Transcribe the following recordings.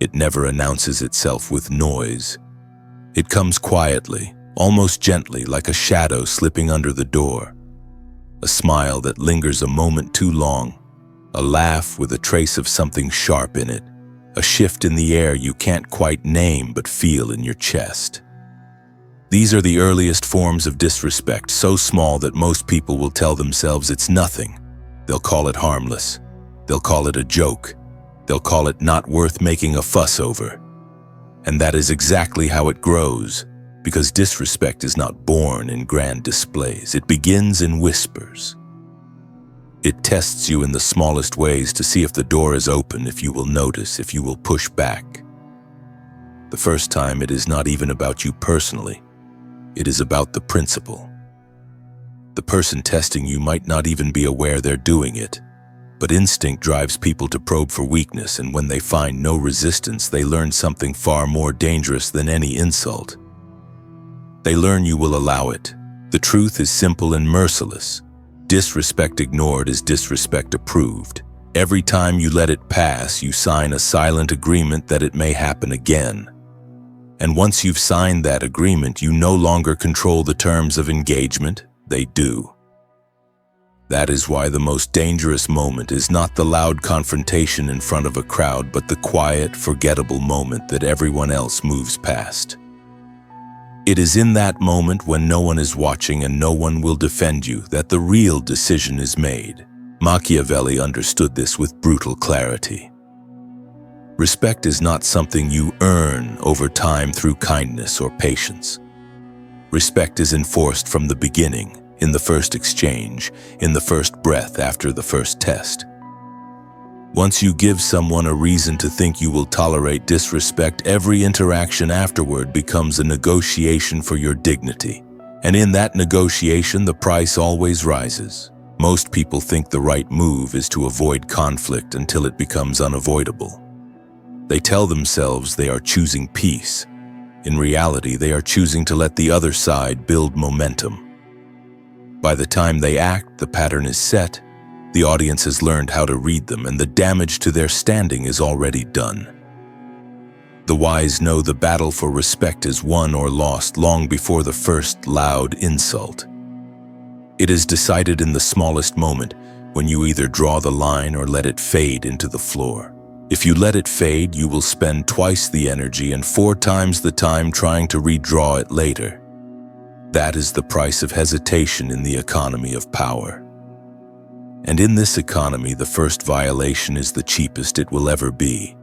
It never announces itself with noise. It comes quietly, almost gently, like a shadow slipping under the door. A smile that lingers a moment too long, a laugh with a trace of something sharp in it, a shift in the air you can't quite name but feel in your chest. These are the earliest forms of disrespect, so small that most people will tell themselves it's nothing. They'll call it harmless. They'll call it a joke. They'll call it not worth making a fuss over. And that is exactly how it grows, because disrespect is not born in grand displays. It begins in whispers. It tests you in the smallest ways to see if the door is open, if you will notice, if you will push back. The first time, it is not even about you personally. It is about the principle. The person testing you might not even be aware they're doing it, but instinct drives people to probe for weakness, and when they find no resistance, they learn something far more dangerous than any insult. They learn you will allow it. The truth is simple and merciless. Disrespect ignored is disrespect approved. Every time you let it pass, you sign a silent agreement that it may happen again. And once you've signed that agreement, you no longer control the terms of engagement, they do. That is why the most dangerous moment is not the loud confrontation in front of a crowd, but the quiet, forgettable moment that everyone else moves past. It is in that moment, when no one is watching and no one will defend you, that the real decision is made. Machiavelli understood this with brutal clarity. Respect is not something you earn over time through kindness or patience. Respect is enforced from the beginning, in the first exchange, in the first breath after the first test. Once you give someone a reason to think you will tolerate disrespect, every interaction afterward becomes a negotiation for your dignity. And in that negotiation, the price always rises. Most people think the right move is to avoid conflict until it becomes unavoidable. They tell themselves they are choosing peace. In reality, they are choosing to let the other side build momentum. By the time they act, the pattern is set, the audience has learned how to read them, and the damage to their standing is already done. The wise know the battle for respect is won or lost long before the first loud insult. It is decided in the smallest moment, when you either draw the line or let it fade into the floor. If you let it fade, you will spend twice the energy and 4 times the time trying to redraw it later. That is the price of hesitation in the economy of power. And in this economy, the first violation is the cheapest it will ever be.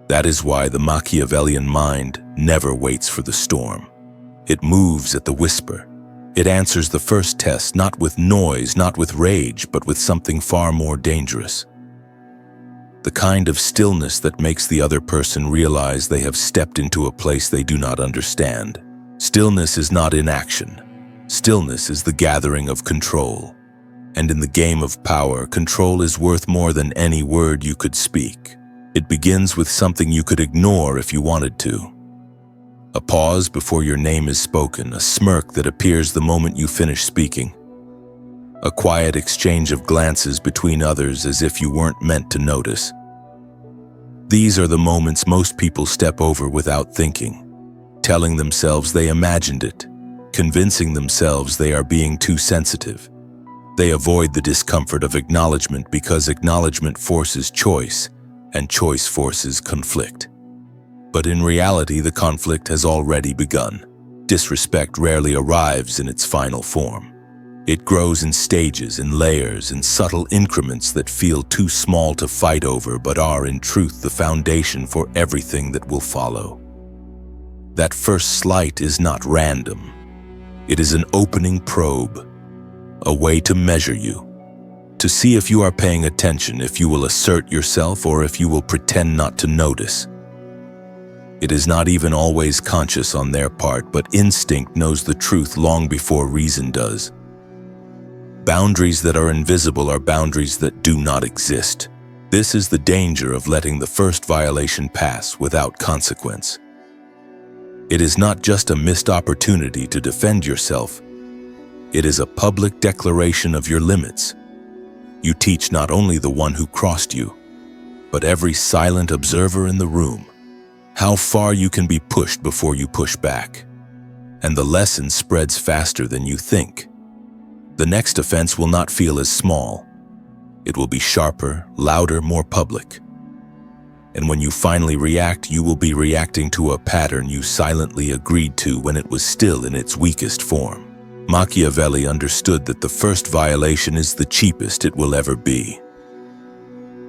That is why the Machiavellian mind never waits for the storm. It moves at the whisper. It answers the first test, not with noise, not with rage, but with something far more dangerous. The kind of stillness that makes the other person realize they have stepped into a place they do not understand. Stillness is not inaction. Stillness is the gathering of control. And in the game of power, control is worth more than any word you could speak. It begins with something you could ignore if you wanted to. A pause before your name is spoken, a smirk that appears the moment you finish speaking. A quiet exchange of glances between others as if you weren't meant to notice. These are the moments most people step over without thinking, telling themselves they imagined it, convincing themselves they are being too sensitive. They avoid the discomfort of acknowledgement because acknowledgement forces choice, and choice forces conflict. But in reality, the conflict has already begun. Disrespect rarely arrives in its final form. It grows in stages, in layers, in subtle increments that feel too small to fight over, but are in truth the foundation for everything that will follow. That first slight is not random. It is an opening probe, a way to measure you, to see if you are paying attention, if you will assert yourself, or if you will pretend not to notice. It is not even always conscious on their part, but instinct knows the truth long before reason does. Boundaries that are invisible are boundaries that do not exist. This is the danger of letting the first violation pass without consequence. It is not just a missed opportunity to defend yourself. It is a public declaration of your limits. You teach not only the one who crossed you, but every silent observer in the room. How far you can be pushed before you push back. And the lesson spreads faster than you think. The next offense will not feel as small. It will be sharper, louder, more public. And when you finally react, you will be reacting to a pattern you silently agreed to when it was still in its weakest form. Machiavelli understood that the first violation is the cheapest it will ever be.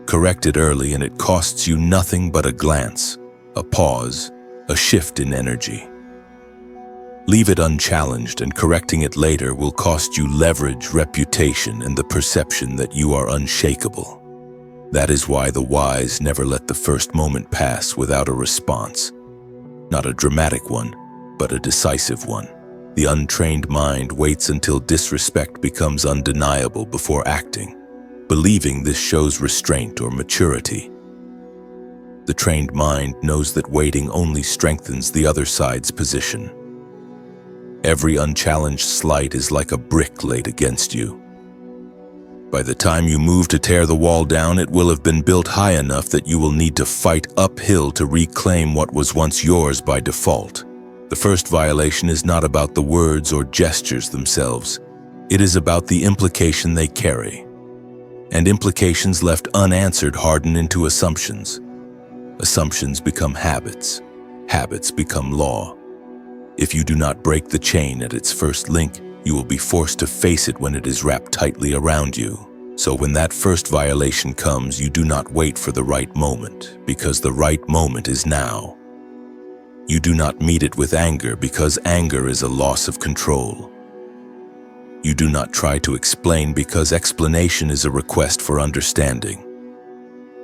Correct it early and it costs you nothing but a glance, a pause, a shift in energy. Leave it unchallenged, and correcting it later will cost you leverage, reputation, and the perception that you are unshakable. That is why the wise never let the first moment pass without a response. Not a dramatic one, but a decisive one. The untrained mind waits until disrespect becomes undeniable before acting, believing this shows restraint or maturity. The trained mind knows that waiting only strengthens the other side's position. Every unchallenged slight is like a brick laid against you. By the time you move to tear the wall down, it will have been built high enough that you will need to fight uphill to reclaim what was once yours by default. The first violation is not about the words or gestures themselves. It is about the implication they carry. And implications left unanswered harden into assumptions. Assumptions become habits. Habits become law. If you do not break the chain at its first link, you will be forced to face it when it is wrapped tightly around you. So when that first violation comes, you do not wait for the right moment, because the right moment is now. You do not meet it with anger, because anger is a loss of control. You do not try to explain, because explanation is a request for understanding.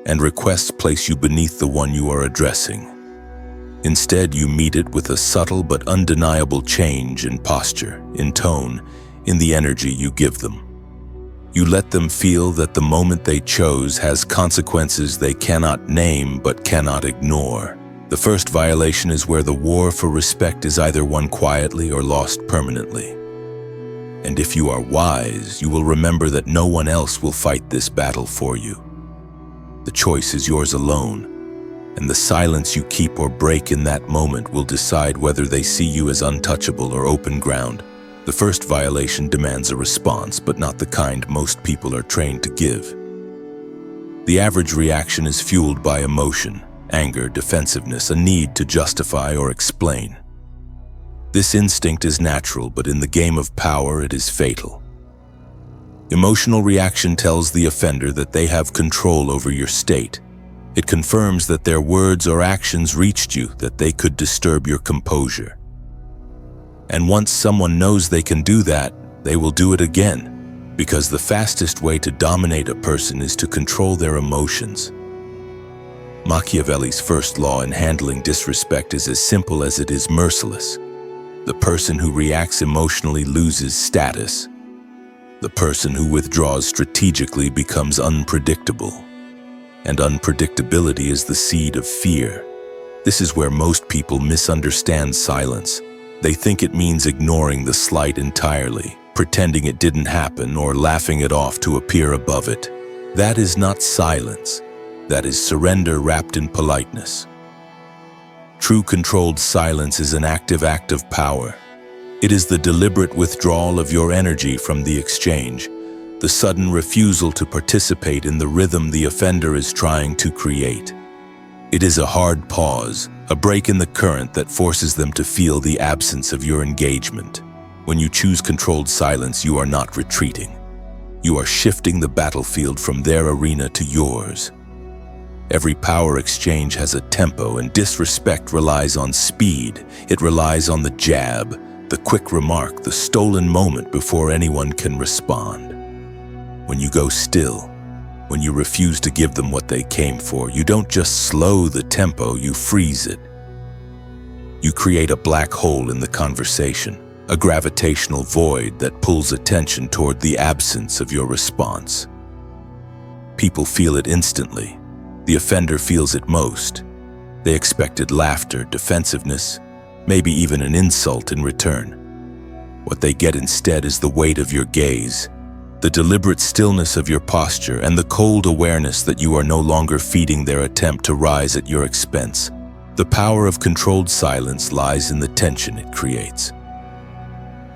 And requests place you beneath the one you are addressing. Instead, you meet it with a subtle but undeniable change in posture, in tone, in the energy you give them. You let them feel that the moment they chose has consequences they cannot name but cannot ignore. The first violation is where the war for respect is either won quietly or lost permanently. And if you are wise, you will remember that no one else will fight this battle for you. The choice is yours alone. And the silence you keep or break in that moment will decide whether they see you as untouchable or open ground. The first violation demands a response, but not the kind most people are trained to give. The average reaction is fueled by emotion, anger, defensiveness, a need to justify or explain. This instinct is natural, but in the game of power, it is fatal. Emotional reaction tells the offender that they have control over your state. It confirms that their words or actions reached you, that they could disturb your composure. And once someone knows they can do that, they will do it again, because the fastest way to dominate a person is to control their emotions. Machiavelli's first law in handling disrespect is as simple as it is merciless. The person who reacts emotionally loses status. The person who withdraws strategically becomes unpredictable. And unpredictability is the seed of fear. This is where most people misunderstand silence. They think it means ignoring the slight entirely, pretending it didn't happen, or laughing it off to appear above it. That is not silence. That is surrender wrapped in politeness. True controlled silence is an active act of power. It is the deliberate withdrawal of your energy from the exchange, the sudden refusal to participate in the rhythm the offender is trying to create. It is a hard pause, a break in the current that forces them to feel the absence of your engagement. When you choose controlled silence, you are not retreating. You are shifting the battlefield from their arena to yours. Every power exchange has a tempo, and disrespect relies on speed. It relies on the jab, the quick remark, the stolen moment before anyone can respond. When you go still, when you refuse to give them what they came for, you don't just slow the tempo, you freeze it. You create a black hole in the conversation, a gravitational void that pulls attention toward the absence of your response. People feel it instantly. The offender feels it most. They expected laughter, defensiveness, maybe even an insult in return. What they get instead is the weight of your gaze, The deliberate stillness of your posture and the cold awareness that you are no longer feeding their attempt to rise at your expense. The power of controlled silence lies in the tension it creates.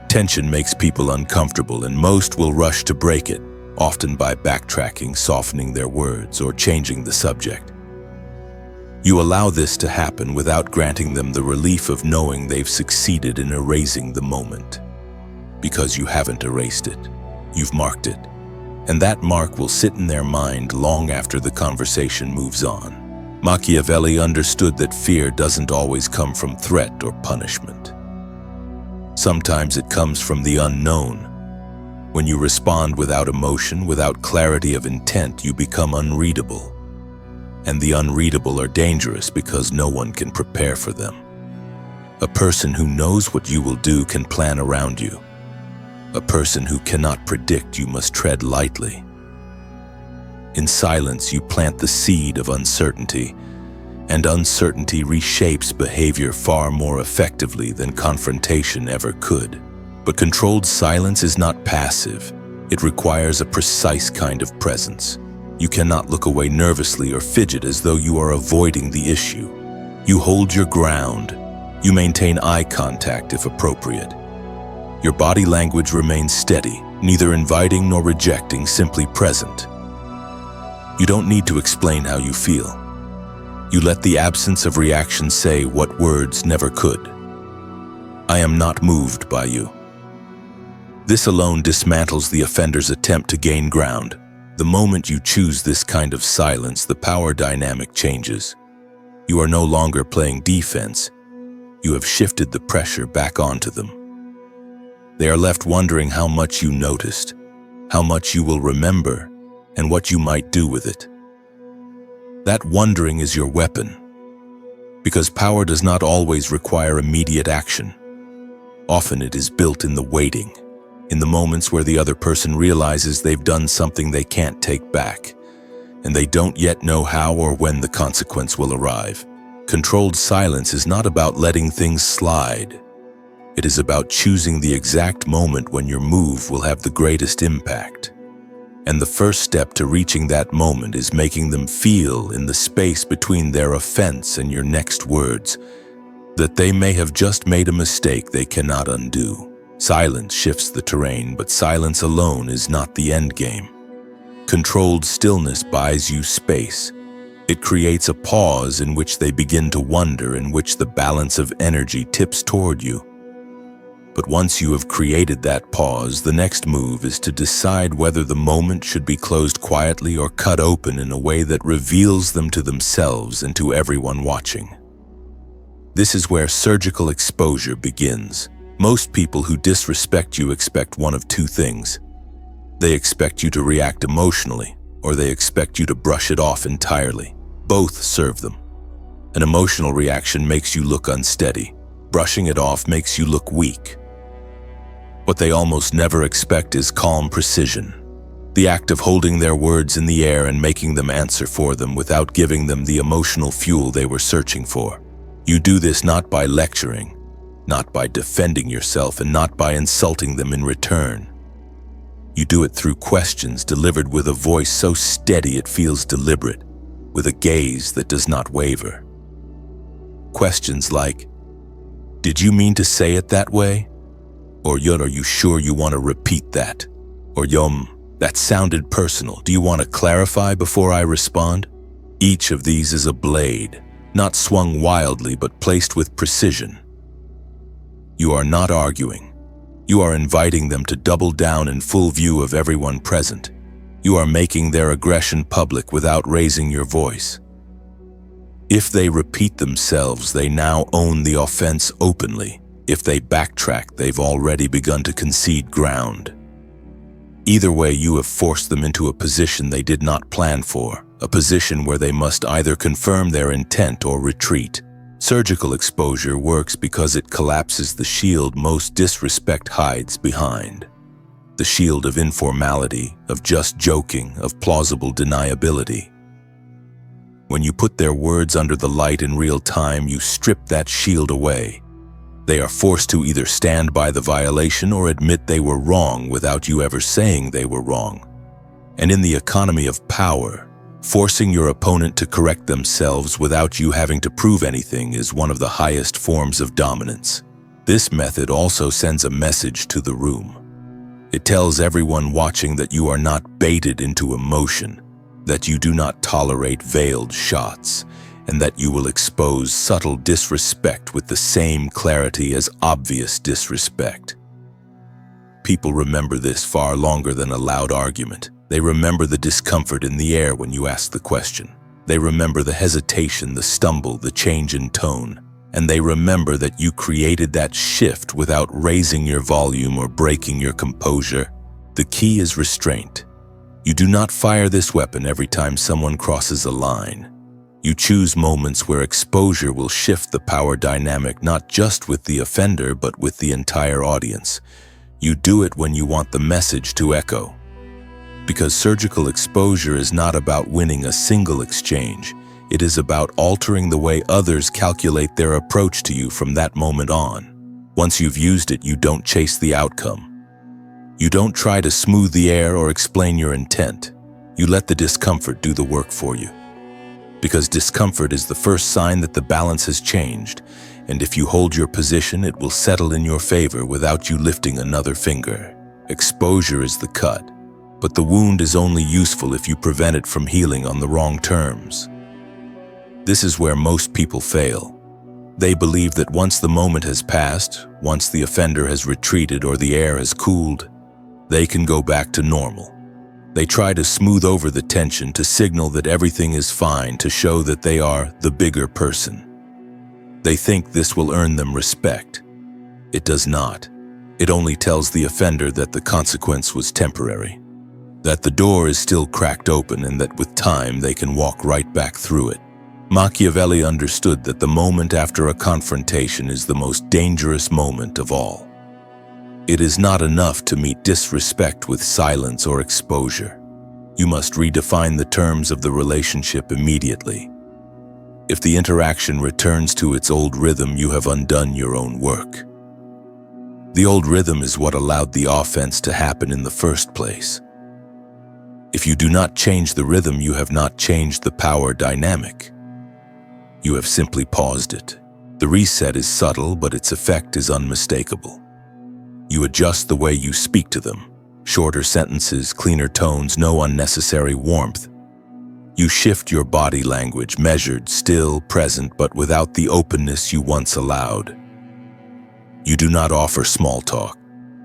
Tension makes people uncomfortable, and most will rush to break it, often by backtracking, softening their words, or changing the subject. You allow this to happen without granting them the relief of knowing they've succeeded in erasing the moment. Because you haven't erased it, you've marked it, and that mark will sit in their mind long after the conversation moves on. Machiavelli understood that fear doesn't always come from threat or punishment. Sometimes it comes from the unknown. When you respond without emotion, without clarity of intent, you become unreadable. And the unreadable are dangerous because no one can prepare for them. A person who knows what you will do can plan around you. A person who cannot predict you must tread lightly. In silence, you plant the seed of uncertainty, and uncertainty reshapes behavior far more effectively than confrontation ever could. But controlled silence is not passive. It requires a precise kind of presence. You cannot look away nervously or fidget as though you are avoiding the issue. You hold your ground. You maintain eye contact if appropriate. Your body language remains steady, neither inviting nor rejecting, simply present. You don't need to explain how you feel. You let the absence of reaction say what words never could. I am not moved by you. This alone dismantles the offender's attempt to gain ground. The moment you choose this kind of silence, the power dynamic changes. You are no longer playing defense. You have shifted the pressure back onto them. They are left wondering how much you noticed, how much you will remember, and what you might do with it. That wondering is your weapon, because power does not always require immediate action. Often it is built in the waiting, in the moments where the other person realizes they've done something they can't take back, and they don't yet know how or when the consequence will arrive. Controlled silence is not about letting things slide. It is about choosing the exact moment when your move will have the greatest impact. And the first step to reaching that moment is making them feel, in the space between their offense and your next words, that they may have just made a mistake they cannot undo. Silence shifts the terrain, but silence alone is not the end game. Controlled stillness buys you space. It creates a pause in which they begin to wonder, in which the balance of energy tips toward you. But once you have created that pause, the next move is to decide whether the moment should be closed quietly or cut open in a way that reveals them to themselves and to everyone watching. This is where surgical exposure begins. Most people who disrespect you expect one of two things. They expect you to react emotionally, or they expect you to brush it off entirely. Both serve them. An emotional reaction makes you look unsteady. Brushing it off makes you look weak. What they almost never expect is calm precision. The act of holding their words in the air and making them answer for them without giving them the emotional fuel they were searching for. You do this not by lecturing, not by defending yourself, and not by insulting them in return. You do it through questions delivered with a voice so steady it feels deliberate, with a gaze that does not waver. Questions like, "Did you mean to say it that way?" Or "Yun, are you sure you want to repeat that?" Or "That sounded personal. Do you want to clarify before I respond?" Each of these is a blade, not swung wildly but placed with precision. You are not arguing. You are inviting them to double down in full view of everyone present. You are making their aggression public without raising your voice. If they repeat themselves, they now own the offense openly. If they backtrack, they've already begun to concede ground. Either way, you have forced them into a position they did not plan for, a position where they must either confirm their intent or retreat. Surgical exposure works because it collapses the shield most disrespect hides behind. The shield of informality, of just joking, of plausible deniability. When you put their words under the light in real time, you strip that shield away. They are forced to either stand by the violation or admit they were wrong without you ever saying they were wrong. And in the economy of power, forcing your opponent to correct themselves without you having to prove anything is one of the highest forms of dominance. This method also sends a message to the room. It tells everyone watching that you are not baited into emotion, that you do not tolerate veiled shots, and that you will expose subtle disrespect with the same clarity as obvious disrespect. People remember this far longer than a loud argument. They remember the discomfort in the air when you ask the question. They remember the hesitation, the stumble, the change in tone. And they remember that you created that shift without raising your volume or breaking your composure. The key is restraint. You do not fire this weapon every time someone crosses a line. You choose moments where exposure will shift the power dynamic not just with the offender but with the entire audience. You do it when you want the message to echo. Because surgical exposure is not about winning a single exchange. It is about altering the way others calculate their approach to you from that moment on. Once you've used it, you don't chase the outcome. You don't try to smooth the air or explain your intent. You let the discomfort do the work for you. Because discomfort is the first sign that the balance has changed, and if you hold your position, it will settle in your favor without you lifting another finger. Exposure is the cut, but the wound is only useful if you prevent it from healing on the wrong terms. This is where most people fail. They believe that once the moment has passed, once the offender has retreated or the air has cooled, they can go back to normal. They try to smooth over the tension to signal that everything is fine, to show that they are the bigger person. They think this will earn them respect. It does not. It only tells the offender that the consequence was temporary, that the door is still cracked open and that with time they can walk right back through it. Machiavelli understood that the moment after a confrontation is the most dangerous moment of all. It is not enough to meet disrespect with silence or exposure. You must redefine the terms of the relationship immediately. If the interaction returns to its old rhythm, you have undone your own work. The old rhythm is what allowed the offense to happen in the first place. If you do not change the rhythm, you have not changed the power dynamic. You have simply paused it. The reset is subtle, but its effect is unmistakable. You adjust the way you speak to them. Shorter sentences, cleaner tones, no unnecessary warmth. You shift your body language, measured, still, present, but without the openness you once allowed. You do not offer small talk.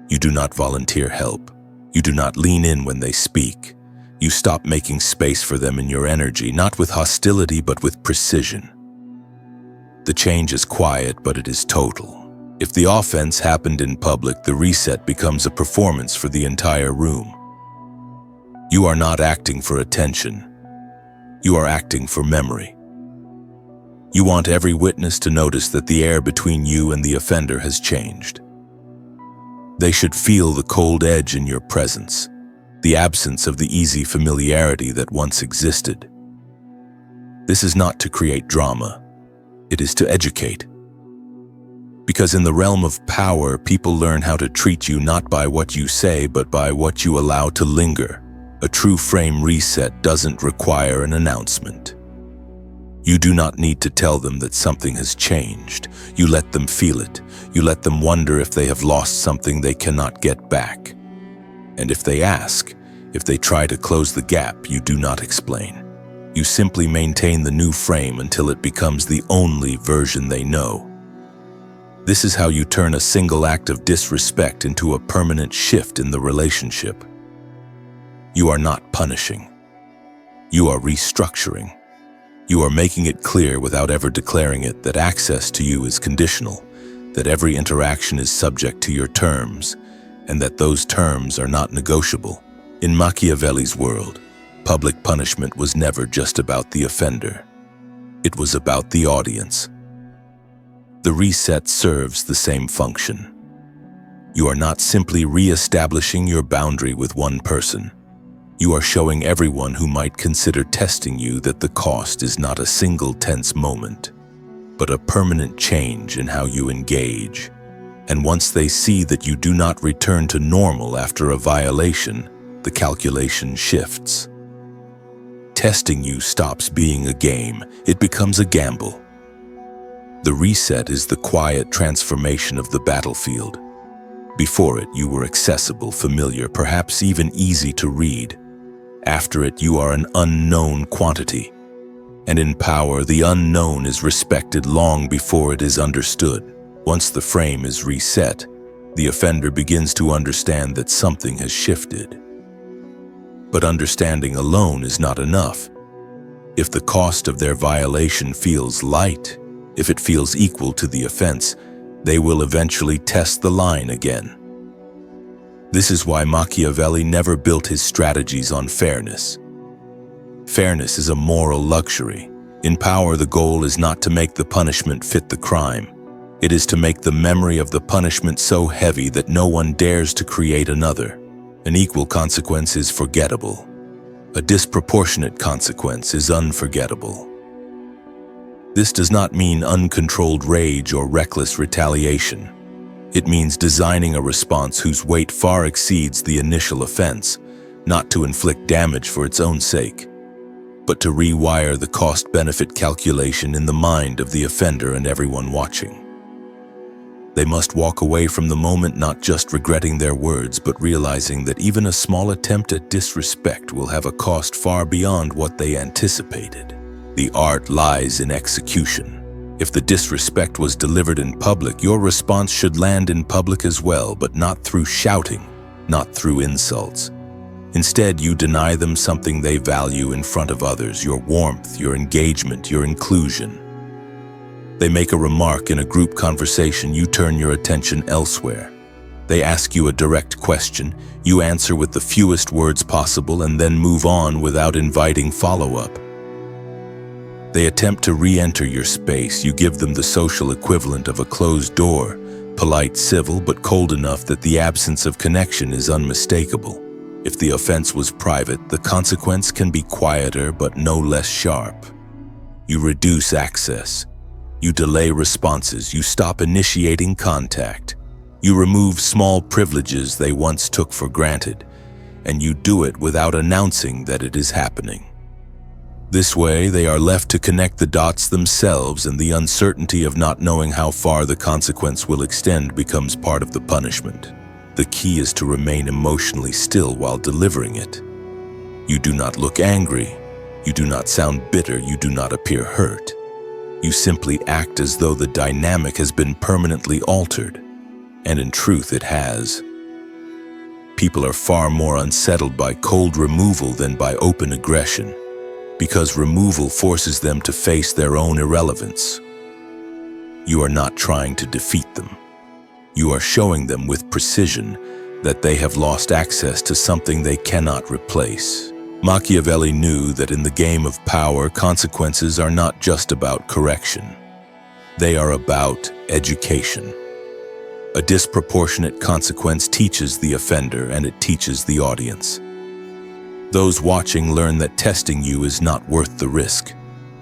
You do not volunteer help. You do not lean in when they speak. You stop making space for them in your energy, not with hostility, but with precision. The change is quiet, but it is total. If the offense happened in public, the reset becomes a performance for the entire room. You are not acting for attention. You are acting for memory. You want every witness to notice that the air between you and the offender has changed. They should feel the cold edge in your presence, the absence of the easy familiarity that once existed. This is not to create drama. It is to educate. Because in the realm of power, people learn how to treat you not by what you say, but by what you allow to linger. A true frame reset doesn't require an announcement. You do not need to tell them that something has changed. You let them feel it. You let them wonder if they have lost something they cannot get back. And if they ask, if they try to close the gap, you do not explain. You simply maintain the new frame until it becomes the only version they know. This is how you turn a single act of disrespect into a permanent shift in the relationship. You are not punishing. You are restructuring. You are making it clear without ever declaring it that access to you is conditional, that every interaction is subject to your terms, and that those terms are not negotiable. In Machiavelli's world, public punishment was never just about the offender. It was about the audience. The reset serves the same function. You are not simply re-establishing your boundary with one person. You are showing everyone who might consider testing you that the cost is not a single tense moment, but a permanent change in how you engage. And once they see that you do not return to normal after a violation, the calculation shifts. Testing you stops being a game, it becomes a gamble. The reset is the quiet transformation of the battlefield. Before it, you were accessible, familiar, perhaps even easy to read. After it, you are an unknown quantity. And in power, the unknown is respected long before it is understood. Once the frame is reset, the offender begins to understand that something has shifted. But understanding alone is not enough. If the cost of their violation feels light, if it feels equal to the offense, they will eventually test the line again. This is why Machiavelli never built his strategies on fairness. Fairness is a moral luxury. In power, the goal is not to make the punishment fit the crime. It is to make the memory of the punishment so heavy that no one dares to create another. An equal consequence is forgettable. A disproportionate consequence is unforgettable. This does not mean uncontrolled rage or reckless retaliation. It means designing a response whose weight far exceeds the initial offense, not to inflict damage for its own sake, but to rewire the cost-benefit calculation in the mind of the offender and everyone watching. They must walk away from the moment not just regretting their words, but realizing that even a small attempt at disrespect will have a cost far beyond what they anticipated. The art lies in execution. If the disrespect was delivered in public, your response should land in public as well, but not through shouting, not through insults. Instead, you deny them something they value in front of others: your warmth, your engagement, your inclusion. They make a remark in a group conversation, you turn your attention elsewhere. They ask you a direct question, you answer with the fewest words possible and then move on without inviting follow-up. They attempt to re-enter your space, you give them the social equivalent of a closed door, polite, civil, but cold enough that the absence of connection is unmistakable. If the offense was private, the consequence can be quieter but no less sharp. You reduce access. You delay responses. You stop initiating contact. You remove small privileges they once took for granted, and you do it without announcing that it is happening. This way, they are left to connect the dots themselves, and the uncertainty of not knowing how far the consequence will extend becomes part of the punishment. The key is to remain emotionally still while delivering it. You do not look angry. You do not sound bitter. You do not appear hurt. You simply act as though the dynamic has been permanently altered, and in truth it has. People are far more unsettled by cold removal than by open aggression, because removal forces them to face their own irrelevance. You are not trying to defeat them. You are showing them with precision that they have lost access to something they cannot replace. Machiavelli knew that in the game of power, consequences are not just about correction. They are about education. A disproportionate consequence teaches the offender, and it teaches the audience. Those watching learn that testing you is not worth the risk,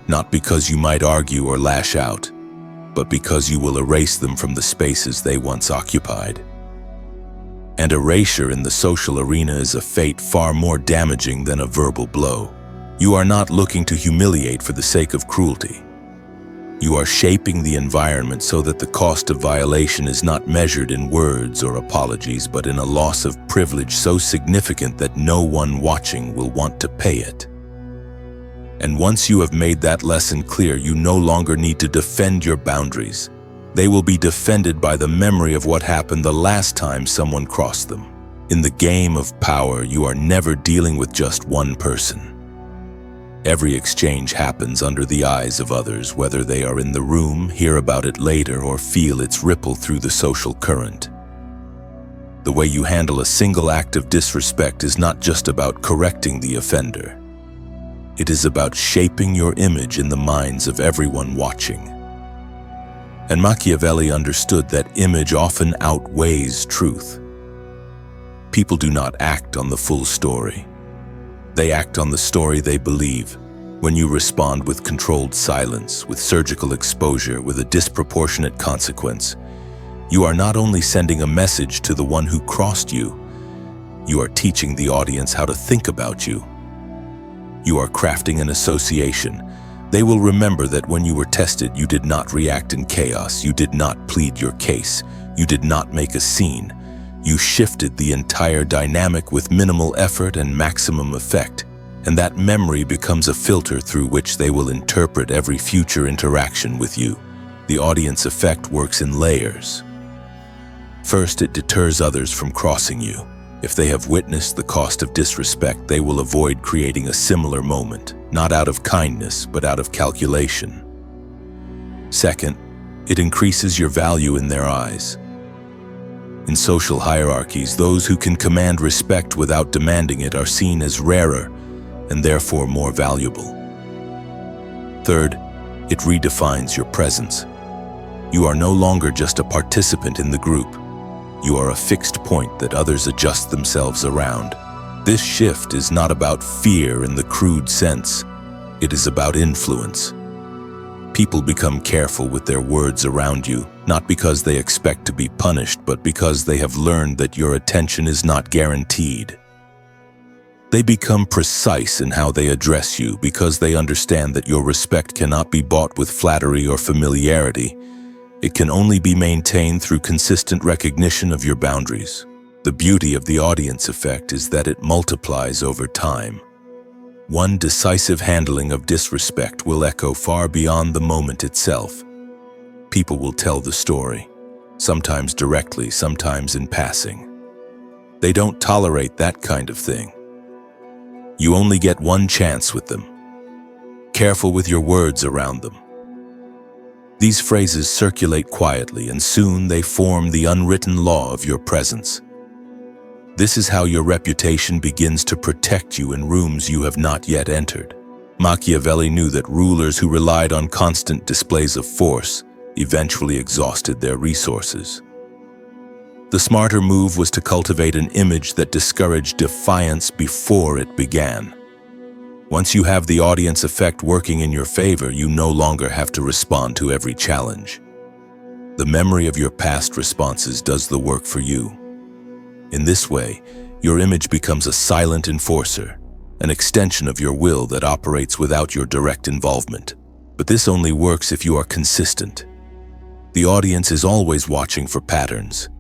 not because you might argue or lash out, but because you will erase them from the spaces they once occupied. And erasure in the social arena is a fate far more damaging than a verbal blow. You are not looking to humiliate for the sake of cruelty. You are shaping the environment so that the cost of violation is not measured in words or apologies, but in a loss of privilege so significant that no one watching will want to pay it. And once you have made that lesson clear, you no longer need to defend your boundaries. They will be defended by the memory of what happened the last time someone crossed them. In the game of power, you are never dealing with just one person. Every exchange happens under the eyes of others, whether they are in the room, hear about it later, or feel its ripple through the social current. The way you handle a single act of disrespect is not just about correcting the offender. It is about shaping your image in the minds of everyone watching. And Machiavelli understood that image often outweighs truth. People do not act on the full story. They act on the story they believe. When you respond with controlled silence, with surgical exposure, with a disproportionate consequence, You are not only sending a message to the one who crossed you, you are teaching the audience how to think about you. You are crafting an association. They will remember that when you were tested, you did not react in chaos. You did not plead your case. You did not make a scene. You shifted the entire dynamic with minimal effort and maximum effect. And that memory becomes a filter through which they will interpret every future interaction with you. The audience effect works in layers. First, it deters others from crossing you. If they have witnessed the cost of disrespect, they will avoid creating a similar moment, not out of kindness, but out of calculation. Second, it increases your value in their eyes. In social hierarchies, those who can command respect without demanding it are seen as rarer and therefore more valuable. Third, it redefines your presence. You are no longer just a participant in the group. You are a fixed point that others adjust themselves around. This shift is not about fear in the crude sense. It is about influence. People become careful with their words around you, not because they expect to be punished, but because they have learned that your attention is not guaranteed. They become precise in how they address you because they understand that your respect cannot be bought with flattery or familiarity. It can only be maintained through consistent recognition of your boundaries. The beauty of the audience effect is that it multiplies over time. One decisive handling of disrespect will echo far beyond the moment itself. People will tell the story, sometimes directly, sometimes in passing. They don't tolerate that kind of thing. You only get one chance with them. Careful with your words around them. These phrases circulate quietly, and soon they form the unwritten law of your presence. This is how your reputation begins to protect you in rooms you have not yet entered. Machiavelli knew that rulers who relied on constant displays of force eventually exhausted their resources. The smarter move was to cultivate an image that discouraged defiance before it began. Once you have the audience effect working in your favor, you no longer have to respond to every challenge. The memory of your past responses does the work for you. In this way, your image becomes a silent enforcer, an extension of your will that operates without your direct involvement. But this only works if you are consistent. The audience is always watching for patterns.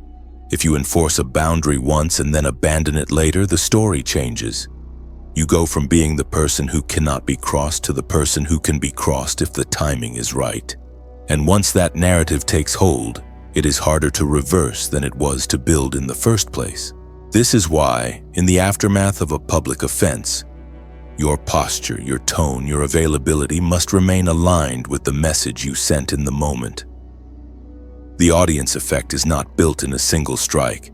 If you enforce a boundary once and then abandon it later, the story changes. You go from being the person who cannot be crossed to the person who can be crossed if the timing is right. And once that narrative takes hold, it is harder to reverse than it was to build in the first place. This is why, in the aftermath of a public offense, your posture, your tone, your availability must remain aligned with the message you sent in the moment. The audience effect is not built in a single strike.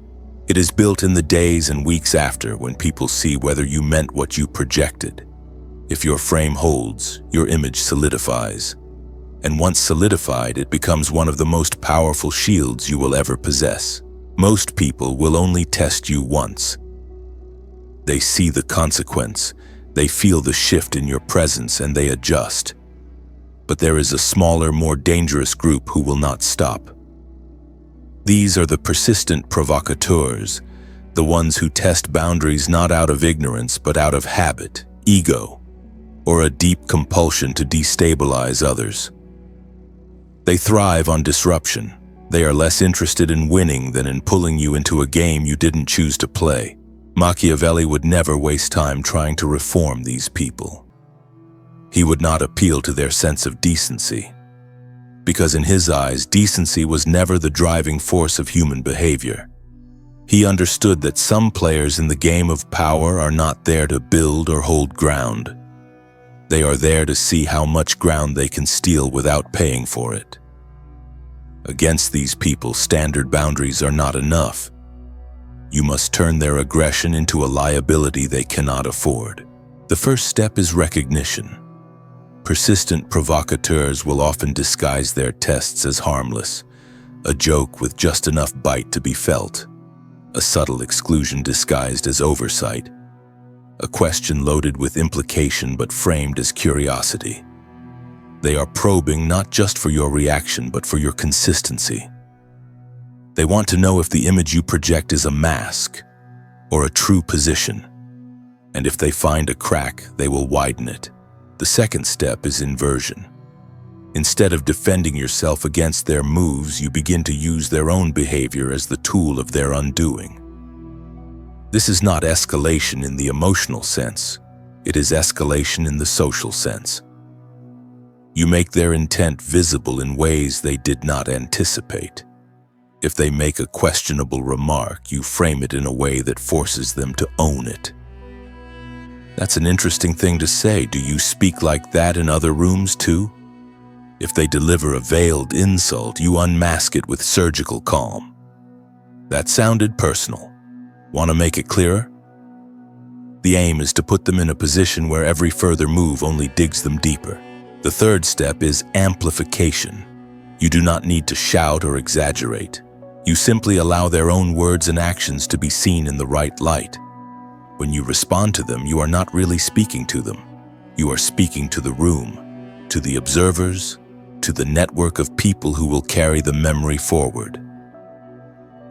It is built in the days and weeks after, when people see whether you meant what you projected. If your frame holds, your image solidifies. And once solidified, it becomes one of the most powerful shields you will ever possess. Most people will only test you once. They see the consequence, they feel the shift in your presence, and they adjust. But there is a smaller, more dangerous group who will not stop. These are the persistent provocators, the ones who test boundaries not out of ignorance but out of habit, ego, or a deep compulsion to destabilize others. They thrive on disruption. They are less interested in winning than in pulling you into a game you didn't choose to play. Machiavelli would never waste time trying to reform these people. He would not appeal to their sense of decency, because in his eyes, decency was never the driving force of human behavior. He understood that some players in the game of power are not there to build or hold ground. They are there to see how much ground they can steal without paying for it. Against these people, standard boundaries are not enough. You must turn their aggression into a liability they cannot afford. The first step is recognition. Persistent provocateurs will often disguise their tests as harmless, a joke with just enough bite to be felt, a subtle exclusion disguised as oversight, a question loaded with implication but framed as curiosity. They are probing not just for your reaction but for your consistency. They want to know if the image you project is a mask or a true position. And if they find a crack, they will widen it. The second step is inversion. Instead of defending yourself against their moves, you begin to use their own behavior as the tool of their undoing. This is not escalation in the emotional sense. It is escalation in the social sense. You make their intent visible in ways they did not anticipate. If they make a questionable remark, you frame it in a way that forces them to own it. That's an interesting thing to say. Do you speak like that in other rooms too? If they deliver a veiled insult, you unmask it with surgical calm. That sounded personal. Want to make it clearer? The aim is to put them in a position where every further move only digs them deeper. The third step is amplification. You do not need to shout or exaggerate. You simply allow their own words and actions to be seen in the right light. When you respond to them, you are not really speaking to them. You are speaking to the room, to the observers, to the network of people who will carry the memory forward.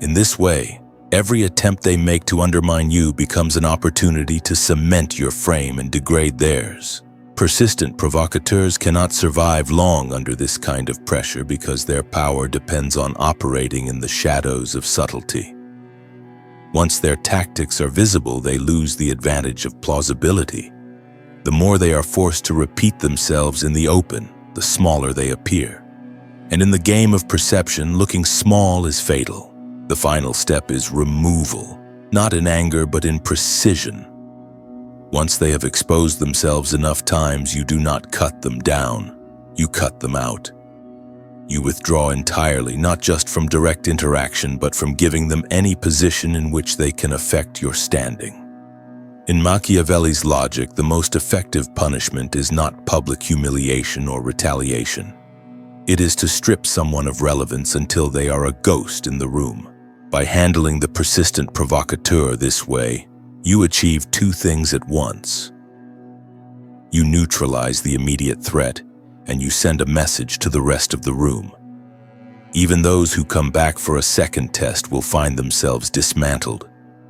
In this way, every attempt they make to undermine you becomes an opportunity to cement your frame and degrade theirs. Persistent provocateurs cannot survive long under this kind of pressure because their power depends on operating in the shadows of subtlety. Once their tactics are visible, they lose the advantage of plausibility. The more they are forced to repeat themselves in the open, the smaller they appear. And in the game of perception, looking small is fatal. The final step is removal, not in anger but in precision. Once they have exposed themselves enough times, you do not cut them down, you cut them out. You withdraw entirely, not just from direct interaction, but from giving them any position in which they can affect your standing. In Machiavelli's logic, the most effective punishment is not public humiliation or retaliation. It is to strip someone of relevance until they are a ghost in the room. By handling the persistent provocateur this way, you achieve two things at once. You neutralize the immediate threat, and you send a message to the rest of the room. Even those who come back for a second test will find themselves dismantled,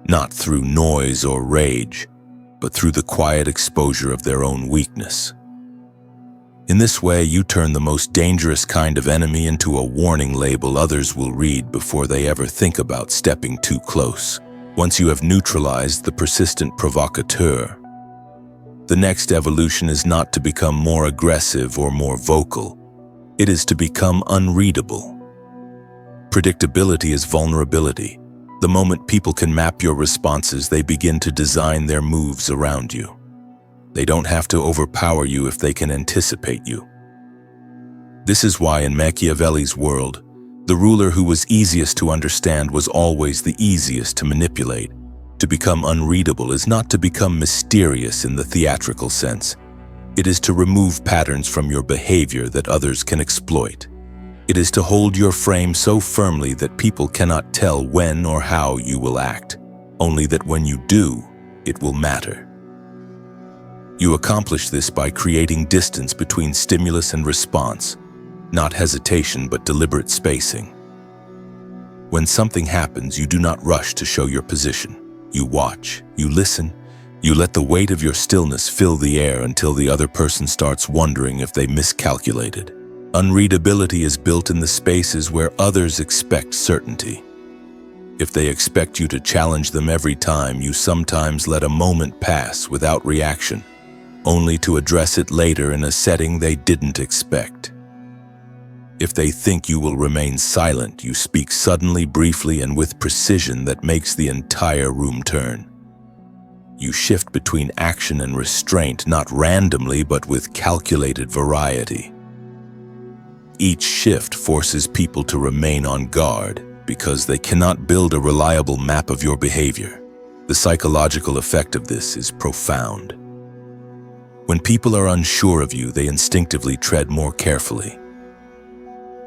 not through noise or rage, but through the quiet exposure of their own weakness. In this way, you turn the most dangerous kind of enemy into a warning label others will read before they ever think about stepping too close. Once you have neutralized the persistent provocateur, the next evolution is not to become more aggressive or more vocal. It is to become unreadable. Predictability is vulnerability. The moment people can map your responses, they begin to design their moves around you. They don't have to overpower you if they can anticipate you. This is why in Machiavelli's world, the ruler who was easiest to understand was always the easiest to manipulate. To become unreadable is not to become mysterious in the theatrical sense. It is to remove patterns from your behavior that others can exploit. It is to hold your frame so firmly that people cannot tell when or how you will act, only that when you do, it will matter. You accomplish this by creating distance between stimulus and response, not hesitation but deliberate spacing. When something happens, you do not rush to show your position. You watch, you listen, you let the weight of your stillness fill the air until the other person starts wondering if they miscalculated. Unreadability is built in the spaces where others expect certainty. If they expect you to challenge them every time, you sometimes let a moment pass without reaction, only to address it later in a setting they didn't expect. If they think you will remain silent, you speak suddenly, briefly, and with precision that makes the entire room turn. You shift between action and restraint, not randomly, but with calculated variety. Each shift forces people to remain on guard because they cannot build a reliable map of your behavior. The psychological effect of this is profound. When people are unsure of you, they instinctively tread more carefully.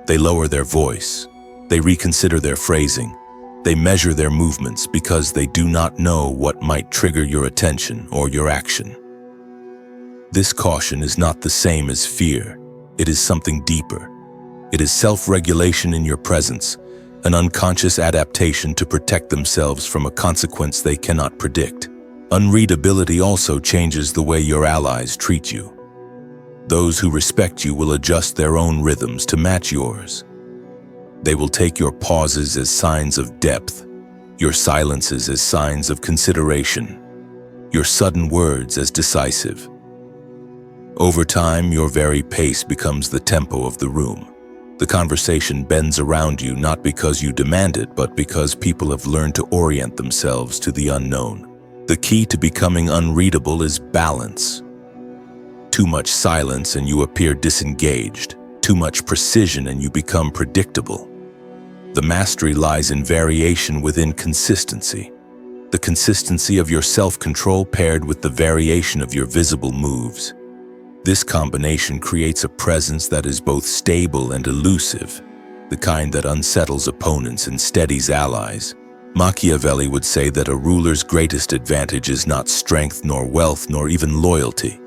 They lower their voice, they reconsider their phrasing, they measure their movements because they do not know what might trigger your attention or your action. This caution is not the same as fear. It is something deeper. It is self-regulation in your presence, an unconscious adaptation to protect themselves from a consequence they cannot predict. Unreadability also changes the way your allies treat you. Those who respect you will adjust their own rhythms to match yours. They will take your pauses as signs of depth, your silences as signs of consideration, your sudden words as decisive. Over time, your very pace becomes the tempo of the room. The conversation bends around you not because you demand it, but because people have learned to orient themselves to the unknown. The key to becoming unreadable is balance. Too much silence and you appear disengaged. Too much precision and you become predictable. The mastery lies in variation within consistency. The consistency of your self-control paired with the variation of your visible moves. This combination creates a presence that is both stable and elusive, the kind that unsettles opponents and steadies allies. Machiavelli would say that a ruler's greatest advantage is not strength nor wealth nor even loyalty.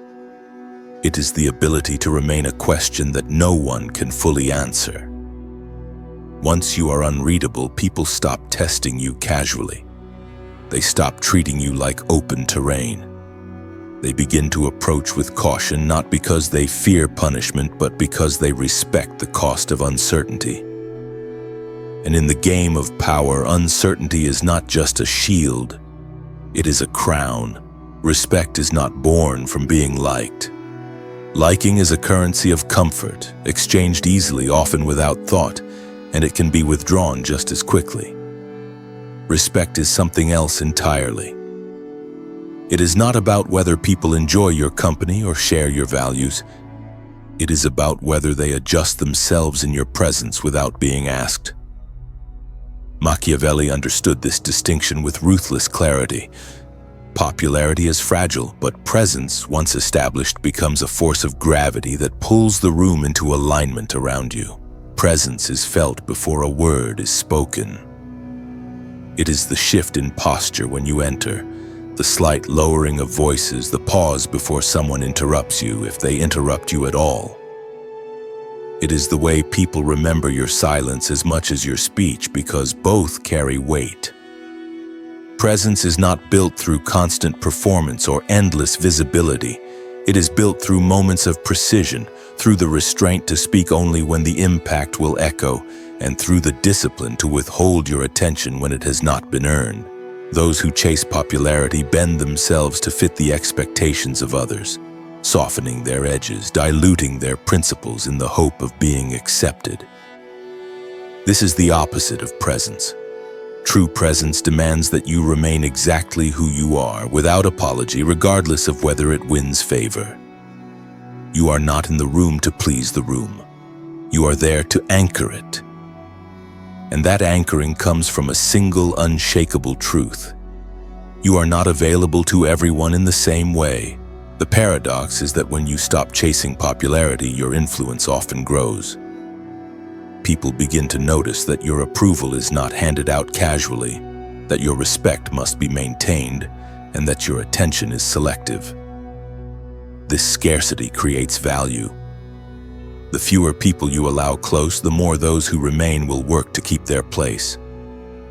It is the ability to remain a question that no one can fully answer. Once you are unreadable, people stop testing you casually. They stop treating you like open terrain. They begin to approach with caution, not because they fear punishment, but because they respect the cost of uncertainty. And in the game of power, uncertainty is not just a shield, it is a crown. Respect is not born from being liked. Liking is a currency of comfort, exchanged easily, often without thought, and it can be withdrawn just as quickly. Respect is something else entirely. It is not about whether people enjoy your company or share your values. It is about whether they adjust themselves in your presence without being asked. Machiavelli understood this distinction with ruthless clarity. Popularity is fragile, but presence, once established, becomes a force of gravity that pulls the room into alignment around you. Presence is felt before a word is spoken. It is the shift in posture when you enter, the slight lowering of voices, the pause before someone interrupts you, if they interrupt you at all. It is the way people remember your silence as much as your speech, because both carry weight. Presence is not built through constant performance or endless visibility. It is built through moments of precision, through the restraint to speak only when the impact will echo, and through the discipline to withhold your attention when it has not been earned. Those who chase popularity bend themselves to fit the expectations of others, softening their edges, diluting their principles in the hope of being accepted. This is the opposite of presence. True presence demands that you remain exactly who you are, without apology, regardless of whether it wins favor. You are not in the room to please the room. You are there to anchor it. And that anchoring comes from a single, unshakable truth. You are not available to everyone in the same way. The paradox is that when you stop chasing popularity, your influence often grows. People begin to notice that your approval is not handed out casually, that your respect must be maintained, and that your attention is selective. This scarcity creates value. The fewer people you allow close, the more those who remain will work to keep their place.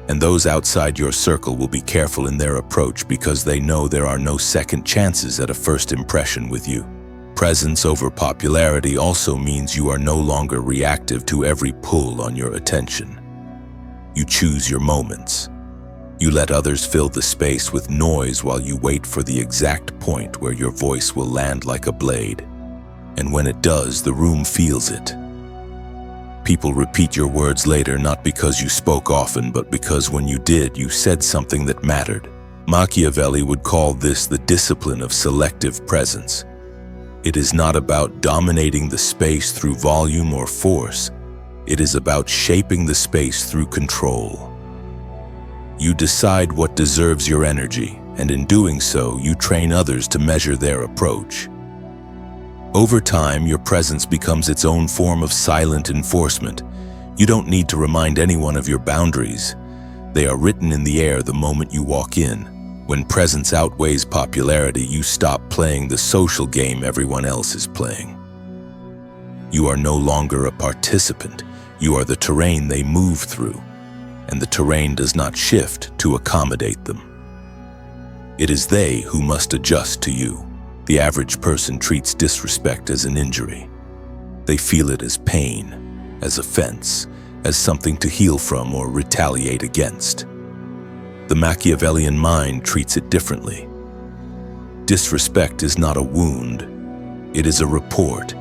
And those outside your circle will be careful in their approach because they know there are no second chances at a first impression with you. Presence over popularity also means you are no longer reactive to every pull on your attention. You choose your moments. You let others fill the space with noise while you wait for the exact point where your voice will land like a blade. And when it does, the room feels it. People repeat your words later, not because you spoke often, but because when you did, you said something that mattered. Machiavelli would call this the discipline of selective presence. It is not about dominating the space through volume or force. It is about shaping the space through control. You decide what deserves your energy, and in doing so, you train others to measure their approach. Over time, your presence becomes its own form of silent enforcement. You don't need to remind anyone of your boundaries. They are written in the air the moment you walk in. When presence outweighs popularity, you stop playing the social game everyone else is playing. You are no longer a participant. You are the terrain they move through. and the terrain does not shift to accommodate them. It is they who must adjust to you. The average person treats disrespect as an injury. They feel it as pain, as offense, as something to heal from or retaliate against. The Machiavellian mind treats it differently. Disrespect is not a wound, it is a report.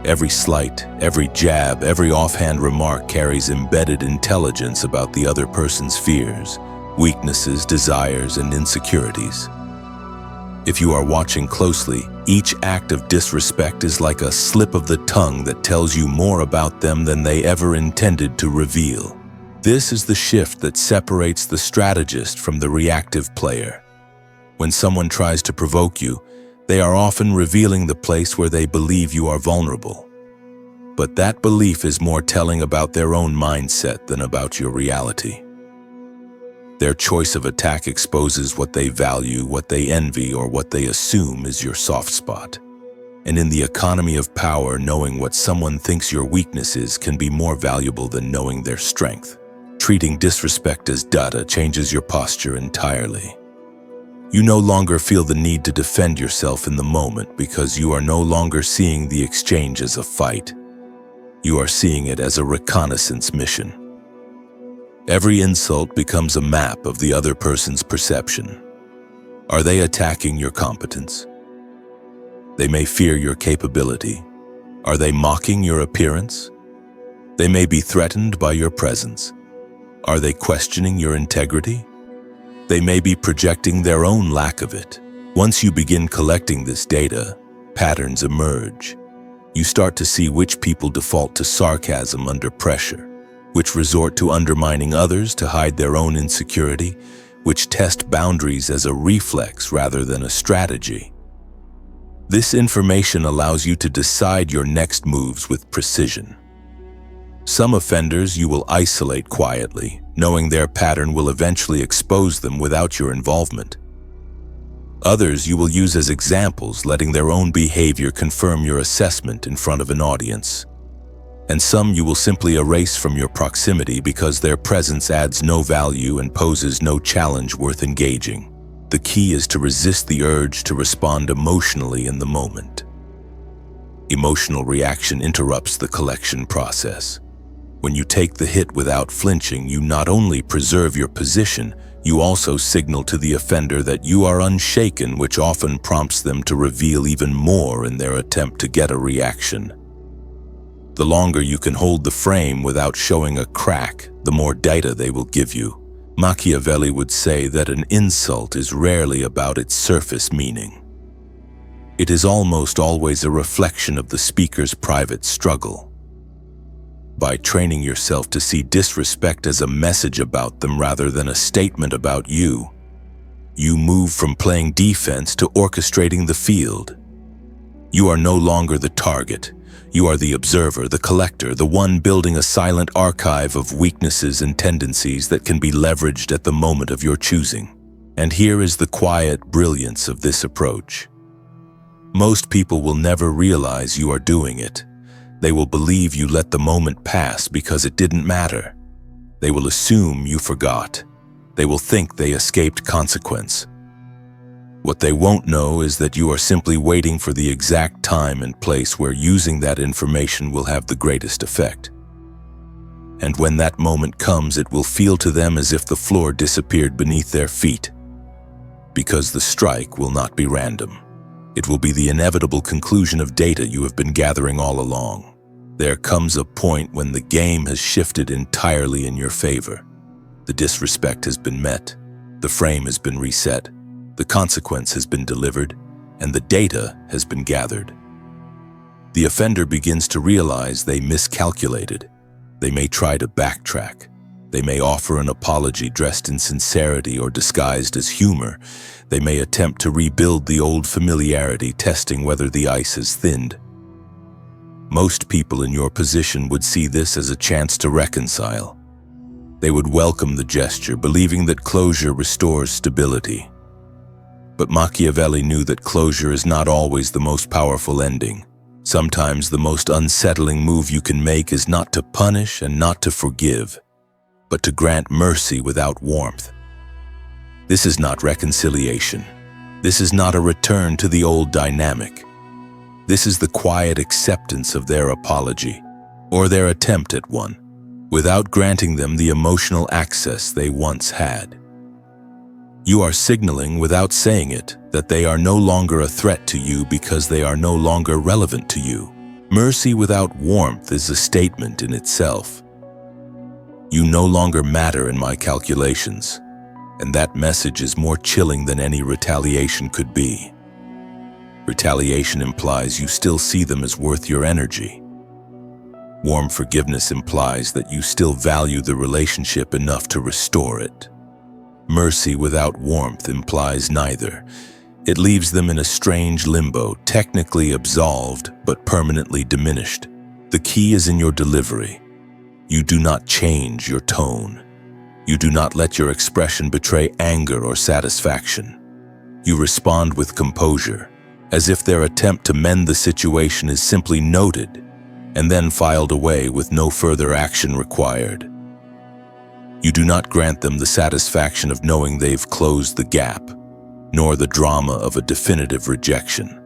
Every slight, every jab, every offhand remark carries embedded intelligence about the other person's fears, weaknesses, desires, and insecurities. If you are watching closely, each act of disrespect is like a slip of the tongue that tells you more about them than they ever intended to reveal. This is the shift that separates the strategist from the reactive player. When someone tries to provoke you, they are often revealing the place where they believe you are vulnerable. But that belief is more telling about their own mindset than about your reality. Their choice of attack exposes what they value, what they envy, or what they assume is your soft spot. And in the economy of power, knowing what someone thinks your weakness is can be more valuable than knowing their strength. Treating disrespect as data changes your posture entirely. You no longer feel the need to defend yourself in the moment because you are no longer seeing the exchange as a fight. You are seeing it as a reconnaissance mission. Every insult becomes a map of the other person's perception. Are they attacking your competence? They may fear your capability. Are they mocking your appearance? They may be threatened by your presence. Are they questioning your integrity? They may be projecting their own lack of it. Once you begin collecting this data, patterns emerge. You start to see which people default to sarcasm under pressure, which resort to undermining others to hide their own insecurity, which test boundaries as a reflex rather than a strategy. This information allows you to decide your next moves with precision. Some offenders you will isolate quietly, knowing their pattern will eventually expose them without your involvement. Others you will use as examples, letting their own behavior confirm your assessment in front of an audience. And some you will simply erase from your proximity because their presence adds no value and poses no challenge worth engaging. The key is to resist the urge to respond emotionally in the moment. Emotional reaction interrupts the collection process. When you take the hit without flinching, you not only preserve your position, you also signal to the offender that you are unshaken, which often prompts them to reveal even more in their attempt to get a reaction. The longer you can hold the frame without showing a crack, the more data they will give you. Machiavelli would say that an insult is rarely about its surface meaning. It is almost always a reflection of the speaker's private struggle. By training yourself to see disrespect as a message about them rather than a statement about you, you move from playing defense to orchestrating the field. You are no longer the target. You are the observer, the collector, the one building a silent archive of weaknesses and tendencies that can be leveraged at the moment of your choosing. And here is the quiet brilliance of this approach. Most people will never realize you are doing it. They will believe you let the moment pass because it didn't matter. They will assume you forgot. They will think they escaped consequence. What they won't know is that you are simply waiting for the exact time and place where using that information will have the greatest effect. And when that moment comes, it will feel to them as if the floor disappeared beneath their feet. Because the strike will not be random. It will be the inevitable conclusion of data you have been gathering all along. There comes a point when the game has shifted entirely in your favor. The disrespect has been met, the frame has been reset, the consequence has been delivered, and the data has been gathered. The offender begins to realize they miscalculated. They may try to backtrack. They may offer an apology dressed in sincerity or disguised as humor. They may attempt to rebuild the old familiarity, testing whether the ice has thinned. Most people in your position would see this as a chance to reconcile. They would welcome the gesture, believing that closure restores stability. But Machiavelli knew that closure is not always the most powerful ending. Sometimes the most unsettling move you can make is not to punish and not to forgive. but to grant mercy without warmth. This is not reconciliation. This is not a return to the old dynamic. This is the quiet acceptance of their apology, or their attempt at one, without granting them the emotional access they once had. You are signaling, without saying it, that they are no longer a threat to you because they are no longer relevant to you. Mercy without warmth is a statement in itself. You no longer matter in my calculations, and that message is more chilling than any retaliation could be. Retaliation implies you still see them as worth your energy. Warm forgiveness implies that you still value the relationship enough to restore it. Mercy without warmth implies neither. It leaves them in a strange limbo, technically absolved but permanently diminished. The key is in your delivery. You do not change your tone. You do not let your expression betray anger or satisfaction. You respond with composure, as if their attempt to mend the situation is simply noted and then filed away with no further action required. You do not grant them the satisfaction of knowing they've closed the gap, nor the drama of a definitive rejection.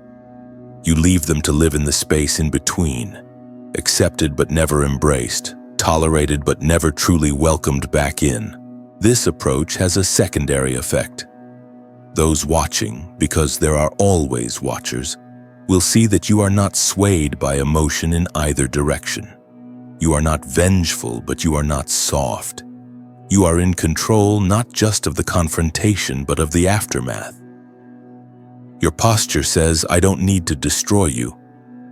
You leave them to live in the space in between, accepted but never embraced, tolerated but never truly welcomed back in. This approach has a secondary effect. Those watching, because there are always watchers, will see that you are not swayed by emotion in either direction. You are not vengeful, but you are not soft. You are in control not just of the confrontation, but of the aftermath. Your posture says, I don't need to destroy you.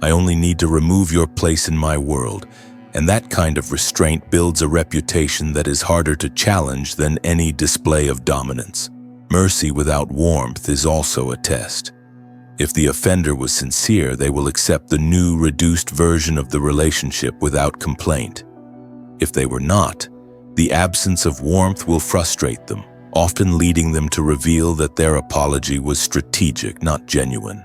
I only need to remove your place in my world. And that kind of restraint builds a reputation that is harder to challenge than any display of dominance. Mercy without warmth is also a test. If the offender was sincere, they will accept the new, reduced version of the relationship without complaint. If they were not, the absence of warmth will frustrate them, often leading them to reveal that their apology was strategic, not genuine.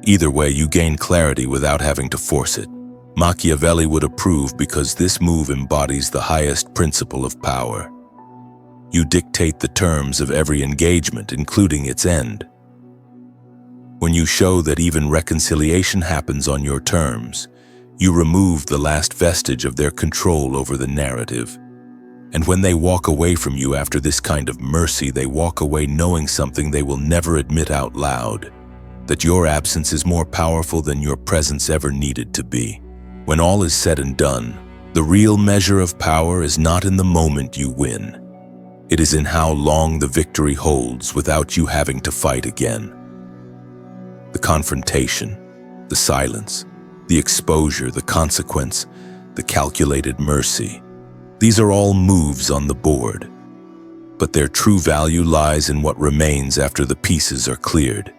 Either way, you gain clarity without having to force it. Machiavelli would approve because this move embodies the highest principle of power. You dictate the terms of every engagement, including its end. When you show that even reconciliation happens on your terms, you remove the last vestige of their control over the narrative. And when they walk away from you after this kind of mercy, they walk away knowing something they will never admit out loud, that your absence is more powerful than your presence ever needed to be. When all is said and done, the real measure of power is not in the moment you win. It is in how long the victory holds without you having to fight again. The confrontation, the silence, the exposure, the consequence, the calculated mercy. These are all moves on the board. But their true value lies in what remains after the pieces are cleared.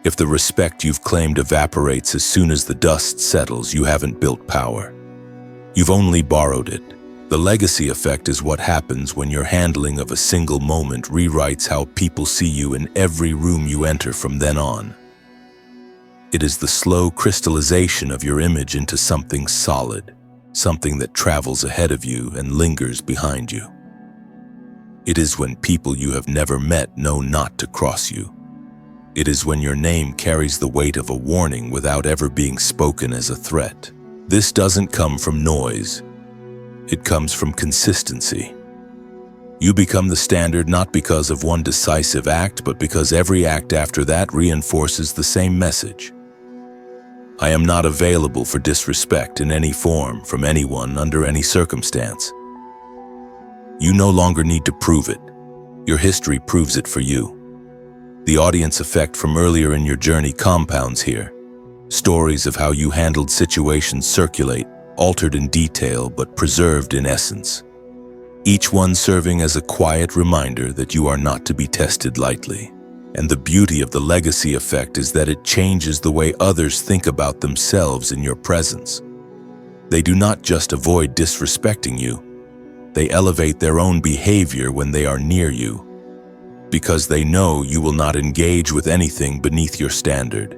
If the respect you've claimed evaporates as soon as the dust settles, you haven't built power. You've only borrowed it. The legacy effect is what happens when your handling of a single moment rewrites how people see you in every room you enter from then on. It is the slow crystallization of your image into something solid, something that travels ahead of you and lingers behind you. It is when people you have never met know not to cross you. It is when your name carries the weight of a warning without ever being spoken as a threat. This doesn't come from noise. It comes from consistency. You become the standard not because of one decisive act, but because every act after that reinforces the same message. I am not available for disrespect in any form from anyone under any circumstance. You no longer need to prove it. Your history proves it for you. The audience effect from earlier in your journey compounds here. Stories of how you handled situations circulate, altered in detail but preserved in essence. Each one serving as a quiet reminder that you are not to be tested lightly. And the beauty of the legacy effect is that it changes the way others think about themselves in your presence. They do not just avoid disrespecting you, they elevate their own behavior when they are near you, because they know you will not engage with anything beneath your standard.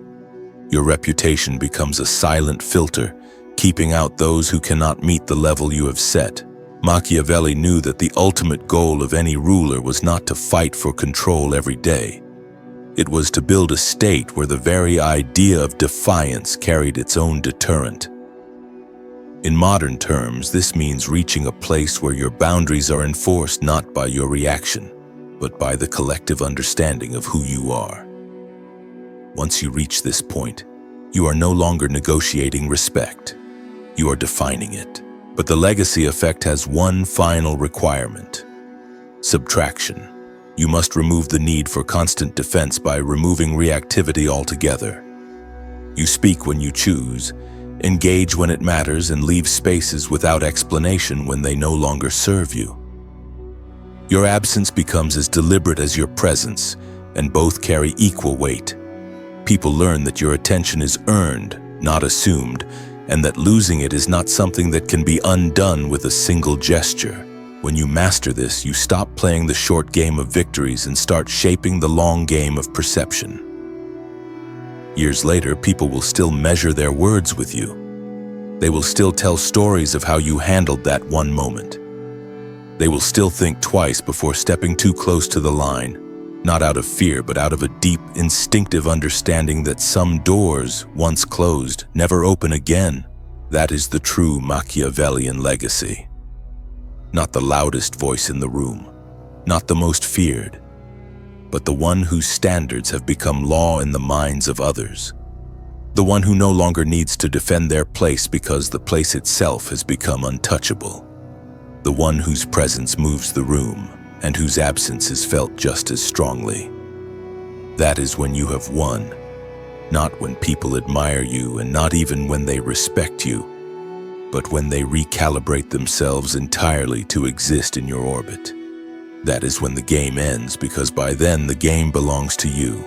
Your reputation becomes a silent filter, keeping out those who cannot meet the level you have set. Machiavelli knew that the ultimate goal of any ruler was not to fight for control every day. It was to build a state where the very idea of defiance carried its own deterrent. In modern terms, this means reaching a place where your boundaries are enforced not by your reaction, but by the collective understanding of who you are. Once you reach this point, you are no longer negotiating respect. You are defining it. But the legacy effect has one final requirement: subtraction. You must remove the need for constant defense by removing reactivity altogether. You speak when you choose, engage when it matters, and leave spaces without explanation when they no longer serve you. Your absence becomes as deliberate as your presence, and both carry equal weight. People learn that your attention is earned, not assumed, and that losing it is not something that can be undone with a single gesture. When you master this, you stop playing the short game of victories and start shaping the long game of perception. Years later, people will still measure their words with you. They will still tell stories of how you handled that one moment. They will still think twice before stepping too close to the line, not out of fear, but out of a deep, instinctive understanding that some doors, once closed, never open again. That is the true Machiavellian legacy. Not the loudest voice in the room, not the most feared, but the one whose standards have become law in the minds of others. The one who no longer needs to defend their place because the place itself has become untouchable. The one whose presence moves the room, and whose absence is felt just as strongly. That is when you have won, not when people admire you and not even when they respect you, but when they recalibrate themselves entirely to exist in your orbit. That is when the game ends, because by then the game belongs to you.